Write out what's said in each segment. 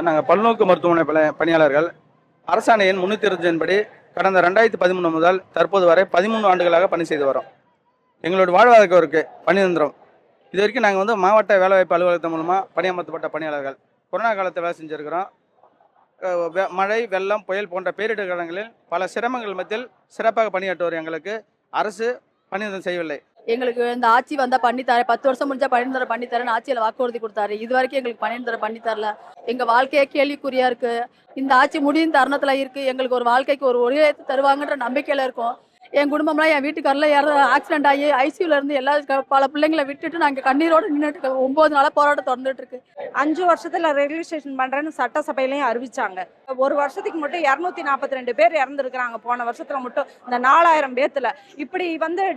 நாங்கள் பல்நோக்கு மருத்துவமனை பணியாளர்கள் அரசாணை எண் 320 படி கடந்த 2013 முதல் தற்போது வரை 13 ஆண்டுகளாக பணி செய்து வரோம். எங்களோட வாழ்வாதாரத்திற்கு பணிநிரந்தரம். இது வரைக்கும் நாங்கள் மாவட்ட வேலைவாய்ப்பு அலுவலகத்தின் மூலமாக பணியமர்த்தப்பட்ட பணியாளர்கள். கொரோனா காலத்தில் வேலை செஞ்சுருக்கிறோம். மழை, வெள்ளம், புயல் போன்ற பேரிடர் காலங்களில் பல சிரமங்கள் மத்தியில் சிறப்பாக பணியாற்றுவோர் எங்களுக்கு அரசு பணிநிரந்தரம் செய்யவில்லை. எங்களுக்கு இந்த ஆட்சி வந்தா பண்ணித்தரேன், 10 வருஷம் முடிஞ்சா பணிநிரந்தரம் பண்ணித்தரேன்னு ஆட்சியில் வாக்குறுதி கொடுத்தாரு. இது வரைக்கும் எங்களுக்கு பணிநிரந்தரம் பண்ணித்தரல. எங்க வாழ்க்கையே கேள்விக்குறியா இருக்கு. இந்த ஆட்சி முடியும் தருணத்துல இருக்கு. எங்களுக்கு ஒரு வாழ்க்கைக்கு ஒரு ஒளியேற்று தருவாங்கன்ற நம்பிக்கையில இருக்கும். என் குடும்பம்லாம், என் வீட்டுக்காரில் ஆக்சிடென்ட் ஆகி ஐசியூல இருந்து எல்லா பல பிள்ளைங்களை விட்டுட்டு நாங்கள் கண்ணீரோடு நின்றுட்டு 9 நாளாக போராட்டம் தொடர்ந்துட்டு இருக்கு. 5 வருஷத்துல ரெகுலேஷன் பண்றேன்னு சட்டசபையிலையும் அறிவிச்சாங்க. ஒரு வருஷத்துக்கு மட்டும் 242 பேர் இறந்துருக்குறாங்க. போன வருஷத்துல மட்டும் இந்த 4000 பேத்துல இப்படி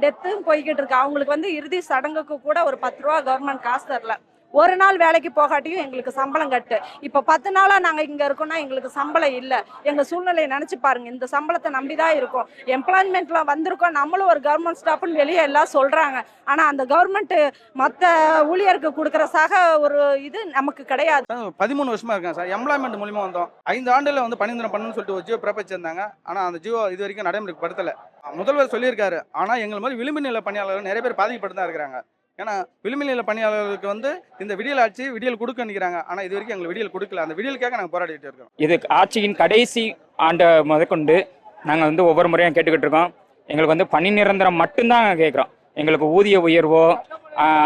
டெத்தும் போய்கிட்டு இருக்கு. அவங்களுக்கு இறுதி சடங்குக்கு கூட ஒரு 10 ரூபா கவர்மெண்ட் காசு தரல. ஒரு நாள் வேலைக்கு போகாட்டியும் எங்களுக்கு சம்பளம் கட்டு. இப்போ 10 நாளா நாங்க இங்க இருக்கோம்னா எங்களுக்கு சம்பளம் இல்லை. எங்க சூழ்நிலையை நினைச்சு பாருங்க. இந்த சம்பளத்தை நம்பிதான் இருக்கோம். எம்ப்ளாய்மெண்ட்ல வந்திருக்கோம். நம்மளும் ஒரு கவர்மெண்ட் ஸ்டாஃப்னு வெளியே எல்லாம் சொல்றாங்க. ஆனா அந்த கவர்மெண்ட் மற்ற ஊழியருக்கு கொடுக்குற ஒரு இது நமக்கு கிடையாது. 13 வருஷமா இருக்கேன் சார். எம்ப்ளாய்மெண்ட் மூலியமா வந்தோம். 5 ஆண்டுல பணிநிரந்தரம் பண்ணணும்னு சொல்லிட்டு ஒரு ஜியோ பிறப்பிச்சிருந்தாங்க. ஆனா அந்த ஜியோ இது வரைக்கும் நடைமுறைப்படுத்தல. முதல்வர் சொல்லியிருக்காரு. ஆனா எங்கள் மாதிரி விளிம்பு நிலை பணியாளர்கள் நிறைய பேர் பாதிக்கப்பட்டு தான் இருக்கிறாங்க. ஏன்னா விளிம்பு நிலை பணியாளர்களுக்கு இந்த விடியல் ஆட்சி விடியல் கொடுக்க நினைக்கிறாங்க. ஆனா இது வரைக்கும் எங்களுக்கு விடியல் கொடுக்கல. அந்த விடியலுக்காக நாங்கள் போராடிட்டு இருக்கோம். இது ஆட்சியின் கடைசி ஆண்டை முதற்கொண்டு நாங்கள் ஒவ்வொரு முறையும் கேட்டுக்கிட்டு இருக்கோம். எங்களுக்கு பணி நிரந்தரம் மட்டும்தான் கேட்குறோம். எங்களுக்கு ஊதிய உயர்வோ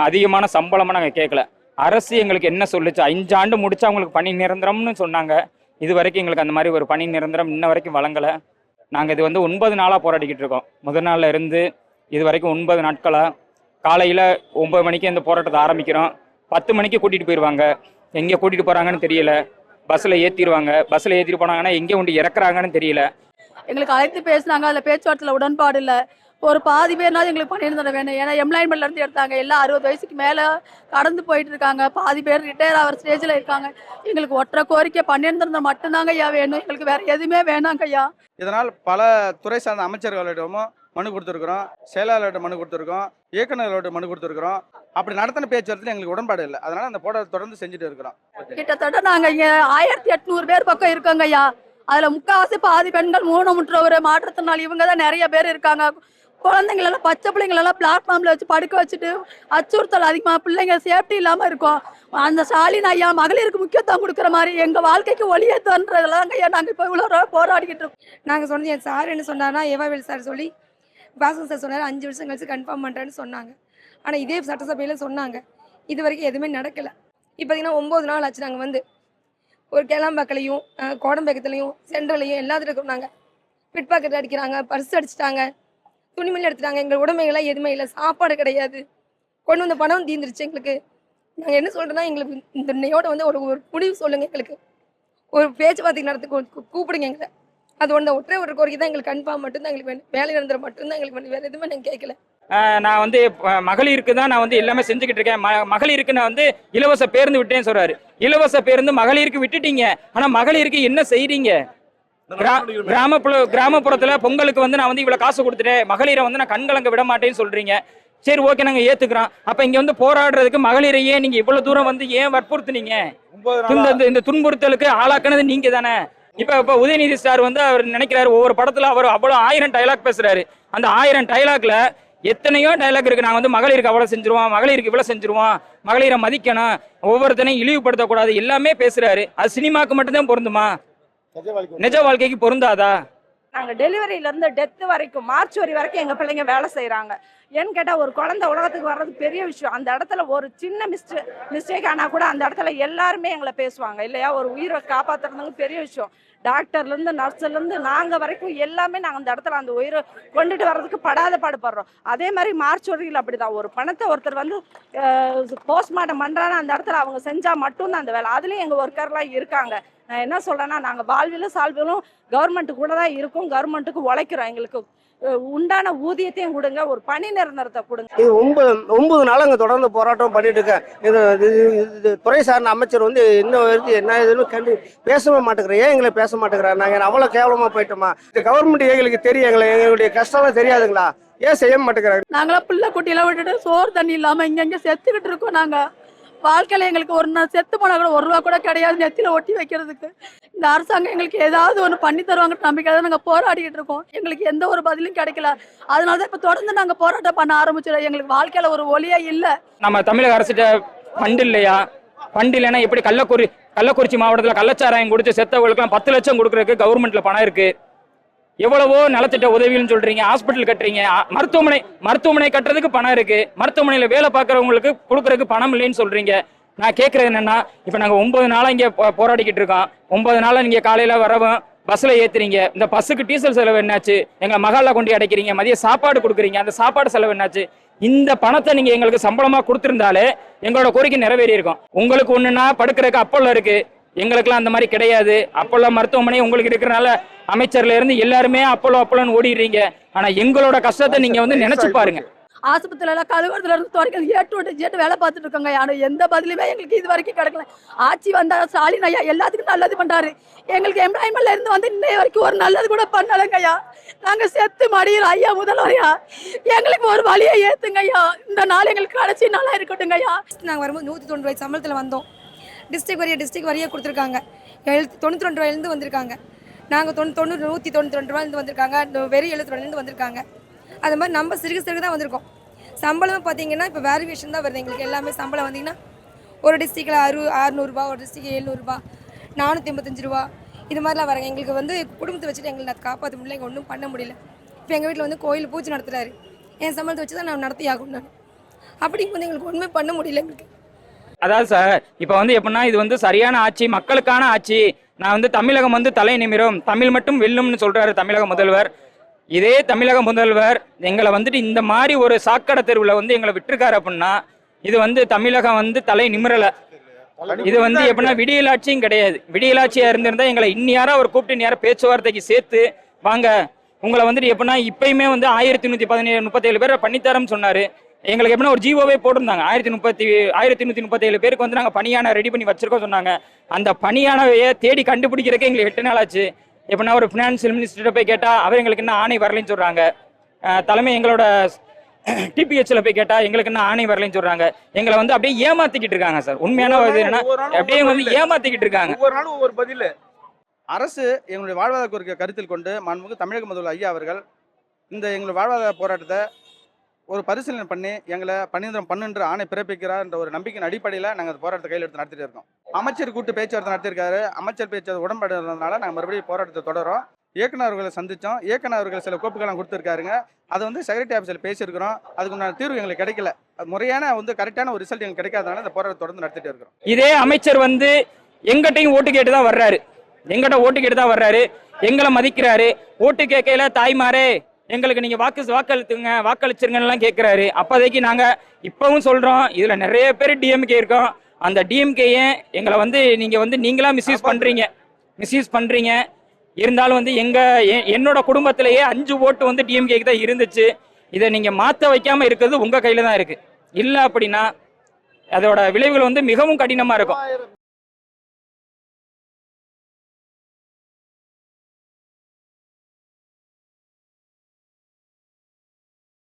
அதிகமான சம்பளமோ நாங்கள் கேட்கல. அரசு எங்களுக்கு என்ன சொல்லுச்சு, 5 ஆண்டு முடிச்சு அவங்களுக்கு பணி நிரந்தரம்னு சொன்னாங்க. இது வரைக்கும் எங்களுக்கு அந்த மாதிரி ஒரு பணி நிரந்தரம் இன்ன வரைக்கும் வழங்கலை. நாங்கள் இது 9 நாளாக போராடிக்கிட்டு இருக்கோம். முதல் நாளில் இருந்து இது வரைக்கும் 9 நாட்களாக காலையில் 9 மணிக்கு இந்த போராட்டத்தை ஆரம்பிக்கிறோம். 10 மணிக்கு கூட்டிகிட்டு போயிடுவாங்க. எங்கே கூட்டிகிட்டு போகிறாங்கன்னு தெரியல. பஸ்ஸில் ஏற்றிடுவாங்க. பஸ்ஸில் ஏற்றிட்டு போனாங்கன்னா எங்கே கொண்டு இறக்குறாங்கன்னு தெரியல. எங்களுக்கு அழைத்து பேசினாங்க. அதில் பேச்சுவார்த்தையில் உடன்பாடு இல்லை. ஒரு பாதி பேர்னாலும் எங்களுக்கு பணிநிரந்தரம் வேணும். ஏன்னா எம்ப்ளாய்மெண்ட்லேருந்து எடுத்தாங்க. எல்லாம் 60 வயசுக்கு மேலே கடந்து போயிட்டு இருக்காங்க. பாதி பேர் ரிட்டையர் ஆகிற ஸ்டேஜில் இருக்காங்க. எங்களுக்கு ஒற்றை கோரிக்கை பணிநிரந்தரம் மட்டும்தாங்க ஐயா வேணும். எங்களுக்கு வேறு எதுவுமே வேணாங்க ஐயா. இதனால் பல துறை சார்ந்த அமைச்சர்களிடமும் மனு கொடுத்துருக்குறோம். செயலாளர்கிட்ட மனு கொடுத்துருக்கோம். இயக்குநர்களோட மனு கொடுத்துருக்குறோம். அப்படி நடத்தின பேச்சுவார்த்தையில் எங்களுக்கு உடன்பாடு இல்லை. அதனால அந்த போராட்டத்தை தொடர்ந்து செஞ்சுட்டு இருக்கிறோம். கிட்டத்தட்ட நாங்கள் இங்கே 1800 பேர் பக்கம் இருக்கோங்க ஐயா. அதில் முக்கால்வாசி பாதி பெண்கள், ஊனமுற்றவர், மாற்றுத்திறனாளி இவங்க தான் நிறைய பேர் இருக்காங்க. குழந்தைங்களெல்லாம், பச்சை பிள்ளைங்களெல்லாம் பிளாட்ஃபார்மில் வச்சு படுக்க வச்சுட்டு அச்சுறுத்தல் அதிகமாக, பிள்ளைங்க சேஃப்டி இல்லாமல் இருக்கும். அந்த ஸ்டாலின் ஐயா மகளிருக்கு முக்கியத்துவம் கொடுக்குற மாதிரி எங்கள் வாழ்க்கைக்கு ஒளியேற்றன்றதெல்லாம் ஐயா நாங்கள் இப்போ இவ்வளோ போராடிக்கிட்டு இருக்கோம். நாங்கள் சொன்னது என் சார் என்ன சொன்னார்னா, ஏவாவேல் சார் சொல்லி பாஸ்கர் சார் சொன்னார் 5 வருஷம் கழிச்சு கன்ஃபார்ம் பண்ணுறேன்னு சொன்னாங்க. ஆனால் இதே சட்டசபையில் சொன்னாங்க. இது வரைக்கும் எதுவுமே நடக்கலை. இப்போ பார்த்தீங்கன்னா 9 நாள் ஆச்சு. நாங்கள் ஒரு கேளாம்பாக்கலையும் கோடம்பேக்கத்துலையும் சென்ட்ரலையும் எல்லாத்துலையும் இருக்கோம். நாங்கள் பிட் பாக்கெட் அடிக்கிறாங்க, பர்ஸ் அடிச்சிட்டாங்க, துணிமணி எடுத்துட்டாங்க. எங்கள் உடைமைகள்லாம் எதுவுமே இல்லை. சாப்பாடு கிடையாது. கொண்டு வந்த பணம் தீர்ந்துருச்சு எங்களுக்கு. நாங்கள் என்ன சொல்கிறோன்னா, எங்களுக்கு இந்த இன்னையோட ஒரு முடிவு சொல்லுங்கள். எங்களுக்கு ஒரு பேச்சுவார்த்தை நடத்தி கூப்பிடுங்க எங்களை. அது ஒற்றை ஒரு கோரிக்கை தான் எங்களுக்கு. கன்ஃபார்ம் மட்டும்தான் எங்களுக்கு வேணும். வேலை நிரந்தரம் மட்டும்தான் எங்களுக்கு வேணும். வேறு எதுவுமே நாங்கள் கேட்கல. நான் மகளிருக்கு தான் நான் எல்லாமே செஞ்சுக்கிட்டு இருக்கேன். மகளிருக்கு நான் இலவச பேருந்து விட்டேன்னு சொல்றாரு. இலவச பேருந்து மகளிருக்கு விட்டுட்டீங்க. ஆனால் மகளிருக்கு என்ன செய்றீங்க? கிராமப்புறத்துல பொங்கலுக்கு நான் இவ்வளவு காசு கொடுத்துட்டேன், மகளிரை நான் கண்கலங்க விட மாட்டேன்னு சொல்றீங்க. சரி, ஓகே, நாங்க ஏத்துக்கிறோம். அப்ப இங்க போராடுறதுக்கு மகளிரையே நீங்க இவ்வளவு தூரம் ஏன் வற்புறுத்துனீங்க? இந்த துன்புறுத்தலுக்கு ஆளாக்குனது நீங்க தானே. இப்ப உதயநிதி ஸ்டார் அவர் நினைக்கிறாரு, ஒவ்வொரு படத்துல அவர் அவ்வளவு 1000 டைலாக் பேசுறாரு. அந்த 1000 டைலாக்ல எத்தனையோ டைலாக் இருக்கு. நாங்க மகளிருக்கு அவ்வளவு செஞ்சிருவோம், மகளிருக்கு இவ்வளவு செஞ்சிருவோம், மகளிரை மதிக்கணும், ஒவ்வொருத்தனையும் இழிவுபடுத்தக்கூடாது, எல்லாமே பேசுறாரு. அது சினிமாக்கு மட்டும்தான் பொருந்துமா? நிஜ வாழ்க்கைக்கு பொருந்தாதா? நாங்கள் டெலிவரியிலேருந்து டெத்து வரைக்கும் மார்ச் வரைக்கும் எங்கள் பிள்ளைங்க வேலை செய்கிறாங்க. ஏன்னு கேட்டால் ஒரு குழந்தை உலகத்துக்கு வர்றது பெரிய விஷயம். அந்த இடத்துல ஒரு சின்ன மிஸ்டேக் ஆனால் கூட அந்த இடத்துல எல்லாருமே எங்களை பேசுவாங்க இல்லையா. ஒரு உயிரை காப்பாற்றுறதுங்க பெரிய விஷயம். டாக்டர்லேருந்து நர்ஸ்லேருந்து நாங்கள் வரைக்கும் எல்லாமே நாங்கள் அந்த இடத்துல அந்த உயிரை கொண்டுட்டு வர்றதுக்கு படாத பாடுபடுறோம். அதே மாதிரி மார்ச் வரையில் அப்படி தான். ஒரு பணத்தை ஒருத்தர் வந்து போஸ்ட்மார்ட்டம் பண்ணுறான்னு அந்த இடத்துல அவங்க செஞ்சால் மட்டும்தான் அந்த வேலை. அதுலேயும் எங்கள் ஒர்க்கர்லாம் இருக்காங்க. நான் என்ன சொல்கிறேன்னா, நாங்கள் வாழ்விலும் சால்விலும் கவர்மெண்ட்டு கூட தான் இருக்கோம். கவர்மெண்ட்டுக்கு உழைக்கிறோம். எங்களுக்கு உண்டான ஊதியத்தையும் கொடுங்க, ஒரு பணி நிரந்தரத்தை கொடுங்க. இது 9 நாள் அங்கே தொடர்ந்து போராட்டம் பண்ணிட்டு இருக்கேன். இது துறை சார்ந்த அமைச்சர் வந்து இன்னும் வரைக்கும் என்ன இதுன்னு பேசவே மாட்டேங்கிறேன். ஏன் எங்களை பேச மாட்டேங்கிறேன்? நாங்கள் அவ்வளோ கேவலமாக போயிட்டோமா? இந்த கவர்மெண்ட் எங்களுக்கு தெரியும், எங்களுடைய கஷ்டம்லாம் தெரியாதுங்களா? ஏன் செய்ய மாட்டேங்கிறாங்க? நாங்களாம் பிள்ளை குட்டியெல்லாம் விட்டுட்டு சோறு தண்ணி இல்லாமல் இங்கே செத்துக்கிட்டு இருக்கோம். நாங்கள் வாழ்க்கையில் எங்களுக்கு ஒரு நாள் செத்து போனால் கூட 1 ரூபா கூட கிடையாது நெத்தியில் ஒட்டி வைக்கிறதுக்கு. இந்த அரசாங்கம் எங்களுக்கு ஏதாவது ஒன்று பண்ணி தருவாங்க நம்பிக்கை தான் நாங்கள் போராடிக்கிட்டு இருக்கோம். எங்களுக்கு எந்த ஒரு பதிலும் கிடைக்கல. அதனால தான் இப்போ தொடர்ந்து நாங்கள் போராட்டம் பண்ண ஆரம்பிச்சிடும். எங்களுக்கு வாழ்க்கையில் ஒரு ஒளியே இல்லை. நம்ம தமிழக அரசிட்ட ஃபண்ட் இல்லையா? ஃபண்ட் இல்லைன்னா எப்படி கள்ளக்குறிச்சி மாவட்டத்தில் கள்ளச்சாராயம் குடிச்சு செத்தவங்களுக்குலாம் 10 லட்சம் கொடுக்குறதுக்கு கவர்மெண்ட்ல பணம் இருக்கு. எவ்வளவோ நலத்திட்ட உதவின்னு சொல்றீங்க, ஹாஸ்பிட்டல் கட்டுறீங்க, மருத்துவமனை கட்டுறதுக்கு பணம் இருக்கு, மருத்துவமனையில வேலை பார்க்கறவங்களுக்கு கொடுக்கறதுக்கு பணம் இல்லைன்னு சொல்றீங்க. நான் கேட்கறது என்னன்னா, இப்ப நாங்க 9 நாளா இங்க போராடிக்கிட்டு இருக்கோம். 9 நாளா நீங்க காலையில வரவும் பஸ்ல ஏத்துறீங்க. இந்த பஸ்ஸுக்கு டீசல் செலவு என்னாச்சு? எங்க மகாலா கொண்டு அடைக்கிறீங்க, மதிய சாப்பாடு கொடுக்குறீங்க, அந்த சாப்பாடு செலவு என்னாச்சு? இந்த பணத்தை நீங்க எங்களுக்கு சம்பளமா கொடுத்திருந்தாலே எங்களோட கோரிக்கை நிறைவேறி இருக்கும். உங்களுக்கு ஒண்ணுன்னா படுக்கிறதுக்கு அப்போல இருக்கு, எங்களுக்கெல்லாம் அந்த மாதிரி கிடையாது. அப்போலோ மருத்துவமனை உங்களுக்கு இருக்கிறனால அமைச்சர்ல இருந்து எல்லாருமே அப்போலோன்னு ஓடிடுறீங்க. ஆனா எங்களோட கஷ்டத்தை நீங்க வந்து நினைச்சு பாருங்க. ஆஸ்பத்திரியில கழுவுறதுல இருந்து துறைக்கிறது ஏட்டு வேலை பார்த்துட்டு இருக்காங்க. ஆனால் எந்த பதிலுமே எங்களுக்கு இது வரைக்கும் கிடைக்கல. ஆட்சி வந்தா ஸ்டாலின் ஐயா எல்லாத்துக்கும் நல்லது பண்றாரு. எங்களுக்கு எம்ப்ளாய்மெண்ட்ல இருந்து வந்து இன்னைய வரைக்கும் ஒரு நல்லது கூட பண்ணலங்க ஐயா. நாங்க செத்து மடியில் ஐயா முதல்வரையா எங்களுக்கு ஒரு வழியை ஏத்துங்க ஐயா. இந்த நாள் எங்களுக்கு கடைசி நாளா இருக்கட்டுங்க ஐயா. நாங்கள் வரும்போது 190 ரூபாய் சம்பளத்தில் வந்தோம். டிஸ்ட்ரிக்ட் வரியா கொடுத்துருக்காங்க. 92 ரூபாயிலேருந்து வந்திருக்காங்க. நாங்கள் 192 ரூபாயிலேருந்து வந்திருக்காங்க. வெறும் 70 ரூபாயிலேருந்து வந்திருக்காங்க. அது மாதிரி நம்ம சிறுகு தான் வந்திருக்கோம். சம்பளம் பார்த்தீங்கன்னா இப்போ வேரியேஷன் தான் வருது. எங்களுக்கு எல்லாமே சம்பளம் வந்தீங்கன்னா ஒரு டிஸ்ட்ரிக்டில் 600 ரூபா, ஒரு டிஸ்ட்ரிக்ட் 700 ரூபா, 485 ரூபா, இது மாதிரிலாம் வராங்க. எங்களுக்கு வந்து குடும்பத்தை வச்சுட்டு எங்களுக்கு அதை காப்பாற்ற முடியல, எங்கள் ஒன்றும் பண்ண முடியல. இப்போ எங்கள் வீட்டில் வந்து கோயில் பூஜை நடத்துகிறாரு. என் சம்பளத்தை வச்சு தான் நான் நடத்தி ஆகும். நான் அப்படிங்கும்போது எங்களுக்கு ஒன்றுமே பண்ண முடியல எங்களுக்கு. அதாவது சார், இப்போ வந்து எப்படின்னா, இது வந்து சரியான ஆட்சி, மக்களுக்கான ஆட்சி. நான் வந்து தமிழகம் வந்து தலை நிமிரும், தமிழ் மட்டும் வெல்லும்னு சொல்றாரு தமிழக முதல்வர். இதே தமிழக முதல்வர் எங்களை வந்துட்டு இந்த மாதிரி ஒரு சாக்கடை தெருவில் வந்து எங்களை விட்டுருக்காரு அப்படின்னா, இது வந்து தமிழகம் வந்து தலை நிமிரல. இது வந்து எப்படின்னா விடியலாட்சியும் கிடையாது. விடியலாட்சியா இருந்திருந்தா எங்களை இன்னியாரா அவர் கூப்பிட்டு நேரம் பேச்சுவார்த்தைக்கு சேர்த்து வாங்க, உங்களை வந்துட்டு எப்படின்னா இப்பயுமே வந்து 1137 பேரை பண்ணித்தரம்னு சொன்னாரு. எங்களுக்கு எப்படின்னா ஒரு ஜிஓவே போட்டிருந்தாங்க. 1137 பேருக்கு வந்து நாங்கள் பணியான ரெடி பண்ணி வச்சிருக்கோம் சொன்னாங்க. அந்த பணியானவையை தேடி கண்டுபிடிக்கிறதுக்கு எங்களுக்கு 8 நாள் ஆச்சு. எப்படின்னா ஒரு ஃபினான்சியல் மினிஸ்டர்கிட்ட போய் கேட்டால் அவர் எங்களுக்கு இன்னும் ஆணை வரலைன்னு சொல்கிறாங்க. தலைமை எங்களோட டிபிஹெச்ல போய் கேட்டால் எங்களுக்கு இன்னும் ஆணை வரலைன்னு சொல்கிறாங்க. எங்களை வந்து அப்படியே ஏமாத்திக்கிட்டு இருக்காங்க சார். உண்மையான என்னன்னா அப்படியே வந்து ஏமாத்திக்கிட்டு இருக்காங்க. ஒவ்வொரு நாளும் ஒவ்வொரு பதில். அரசு எங்களுடைய வாழ்வாதார கோரிக்கை கருத்தில் கொண்டு மாண்புமிகு தமிழக முதல்வர் ஐயா அவர்கள் இந்த எங்களுடைய வாழ்வாதார போராட்டத்தை ஒரு பரிசீலனை பண்ணி எங்களை பணிநிரந்தரம் பண்ணுன்ற ஆணை பிறப்பிக்கிறார் என்ற ஒரு நம்பிக்கையின் அடிப்படையில் நாங்கள் அந்த போராட்டத்தை கையில் எடுத்து நடத்திட்டு இருக்கோம். அமைச்சர் கூட்டு பேச்சுவார்த்தை நடத்திருக்காரு. அமைச்சர் பேச்சுவார்த்தை உடன்பாடு இருந்ததுனால நாங்கள் மறுபடியும் போராட்டத்தை தொடரோம். இயக்குனர் அவர்களை சந்தித்தோம். இயக்குனர் அவர்கள் சில கோப்புகள்லாம் கொடுத்துருக்காருங்க. அதை வந்து செக்ரட்டரி ஆஃபீஸில் பேசியிருக்கிறோம். அதுக்கு உண்டான தீர்வு எங்களுக்கு கிடைக்கல. முறையான வந்து கரெக்டான ஒரு ரிசல்ட் எங்களுக்கு கிடைக்காதனால இந்த போராட்டத்தை தொடர்ந்து நடத்திட்டு இருக்கிறோம். இதே அமைச்சர் வந்து எங்கிட்டையும் ஓட்டு கேட்டு தான் வர்றாரு. எங்களை மதிக்கிறாரு. ஓட்டு கேட்கல தாய்மாரே எங்களுக்கு நீங்க வாக்களிச்சிருங்கலாம் கேட்கிறாரு. அப்போதைக்கு நாங்க இப்பவும் சொல்றோம், இதுல நிறைய பேர் டிஎம்கே இருக்கோம். அந்த டிஎம்கேயை எங்களை வந்து நீங்களா மிஸ்யூஸ் பண்றீங்க. இருந்தாலும் வந்து என்னோட குடும்பத்திலேயே 5 ஓட்டு வந்து டிஎம்கேக்கு தான் இருந்துச்சு. இதை நீங்க மாத்த வைக்காம இருக்கிறது உங்க கையில தான் இருக்கு. இல்ல அப்படின்னா அதோட விளைவுகள் வந்து மிகவும் கடினமா இருக்கும்.